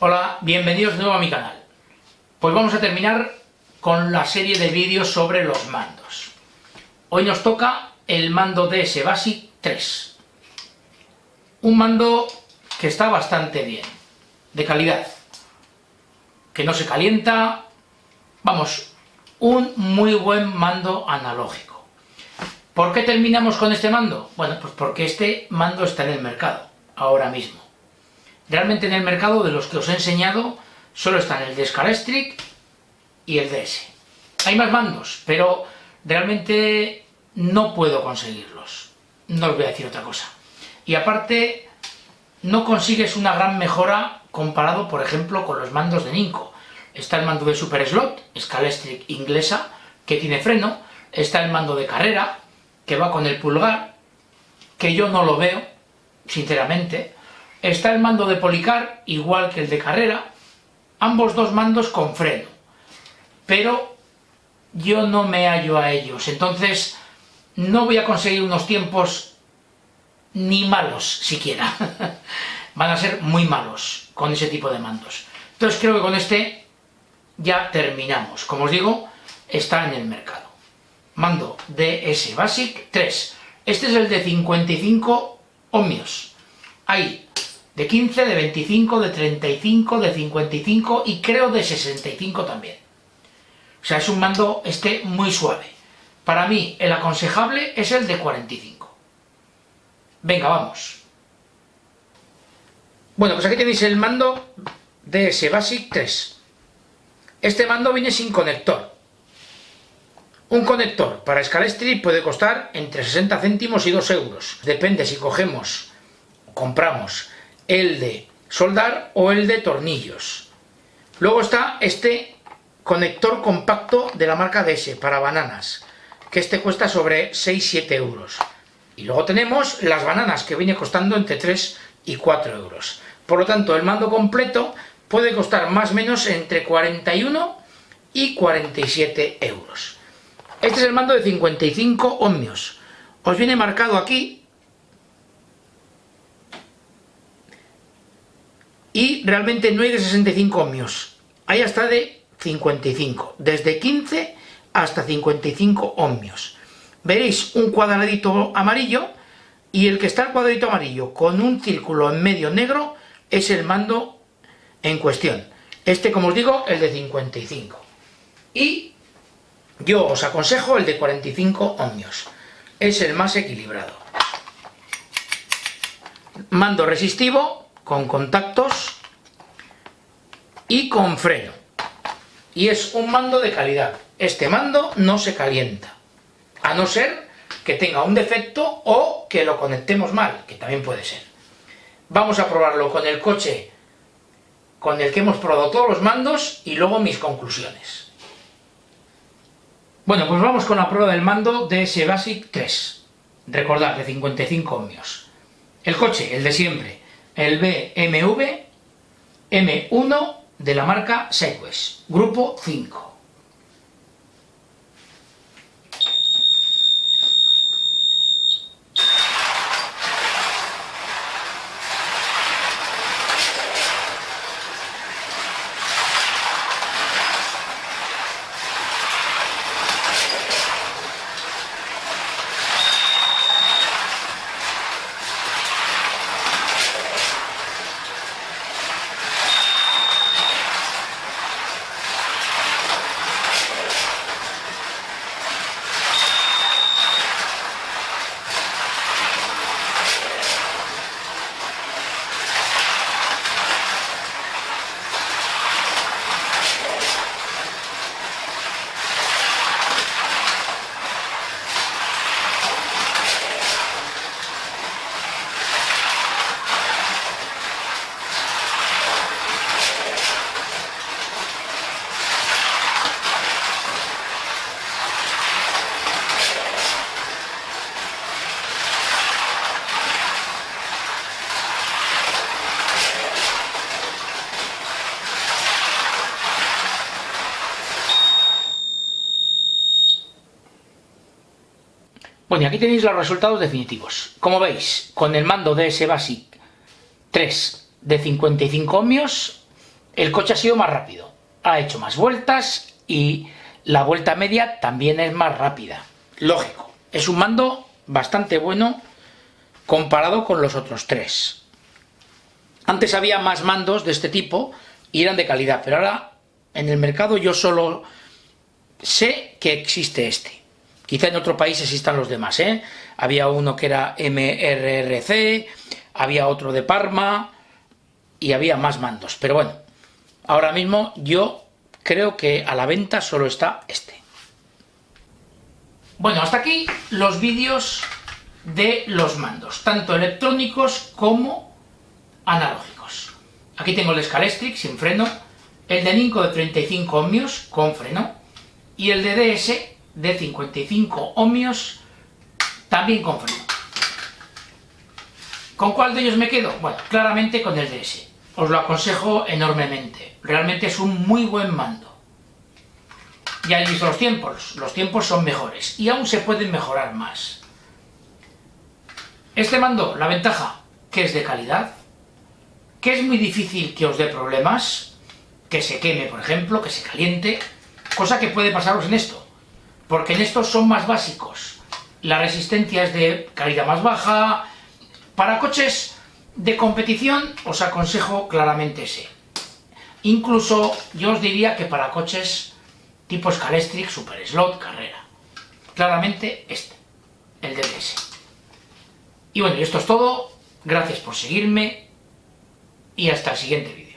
Hola, bienvenidos de nuevo a mi canal. Pues vamos a terminar con la serie de vídeos sobre los mandos. Hoy nos toca el mando DS Basic 3. Un mando que está bastante bien, de calidad, que no se calienta, vamos, un muy buen mando analógico. ¿Por qué terminamos con este mando? Bueno, pues porque este mando está en el mercado, ahora mismo. Realmente en el mercado de los que os he enseñado solo están el de Scalextric y el DS. Hay más mandos, pero realmente no puedo conseguirlos. No os voy a decir otra cosa. Y aparte, no consigues una gran mejora comparado, por ejemplo, con los mandos de Ninco. Está el mando de Super Slot, Scalextric inglesa, que tiene freno. Está el mando de carrera, que va con el pulgar, que yo no lo veo, sinceramente. Está el mando de Policar, igual que el de carrera, ambos dos mandos con freno, pero yo no me hallo a ellos, entonces no voy a conseguir unos tiempos ni malos siquiera, van a ser muy malos con ese tipo de mandos. Entonces creo que con este ya terminamos. Como os digo, está en el mercado. Mando DS Basic 3, este es el de 55 ohmios, hay de 15, de 25, de 35, de 55 y creo de 65 también. O sea, es un mando muy suave. Para mí, el aconsejable es el de 45. Venga, vamos. Bueno, pues aquí tenéis el mando DS Basic 3. Este mando viene sin conector. Un conector para Scalextric puede costar entre 60 céntimos y 2 euros. Depende si compramos el de soldar o el de tornillos. Luego está este conector compacto de la marca DS para bananas, que cuesta sobre 6-7 euros. Y luego tenemos las bananas, que viene costando entre 3 y 4 euros. Por lo tanto, el mando completo puede costar más o menos entre 41 y 47 euros. Este es el mando de 55 ohmios. Os viene marcado aquí. Y realmente no hay de 65 ohmios, hay hasta de 55, desde 15 hasta 55 ohmios. Veréis un cuadradito amarillo, y el que está el cuadradito amarillo con un círculo en medio negro es el mando en cuestión. Como os digo, el de 55. Y yo os aconsejo el de 45 ohmios, es el más equilibrado. Mando resistivo, con contactos y con freno, y es un mando de calidad. Este mando no se calienta, a no ser que tenga un defecto o que lo conectemos mal, que también puede ser. Vamos a probarlo con el coche con el que hemos probado todos los mandos y luego mis conclusiones. Bueno, pues vamos con la prueba del mando DS Basic 3, recordad, de 55 ohmios. El coche, el de siempre, el BMW M1 de la marca Sequest, grupo 5. Bueno, y aquí tenéis los resultados definitivos. Como veis, con el mando DS Basic 3 de 55 ohmios, el coche ha sido más rápido, ha hecho más vueltas y la vuelta media también es más rápida. Lógico, es un mando bastante bueno comparado con los otros tres. Antes había más mandos de este tipo y eran de calidad, pero ahora en el mercado yo solo sé que existe este. Quizá en otro país existan los demás, ¿eh? Había uno que era MRRC, había otro de Parma y había más mandos. Pero bueno, ahora mismo yo creo que a la venta solo está este. Bueno, hasta aquí los vídeos de los mandos, tanto electrónicos como analógicos. Aquí tengo el Scalextric sin freno, el de Ninco de 35 ohmios con freno y el de DS de 55 ohmios también con freno. ¿Con cuál de ellos me quedo? Bueno, claramente con el DS. Os lo aconsejo enormemente. Realmente es un muy buen mando. Ya habéis visto los tiempos son mejores y aún se pueden mejorar más. Este mando, la ventaja, que es de calidad, que es muy difícil que os dé problemas, que se queme, por ejemplo, que se caliente, cosa que puede pasaros en esto, porque en estos son más básicos. La resistencia es de calidad más baja. Para coches de competición os aconsejo claramente ese. Incluso yo os diría que para coches tipo Scalextric, Super Slot, carrera. Claramente este, el DBS. Y bueno, y esto es todo. Gracias por seguirme y hasta el siguiente vídeo.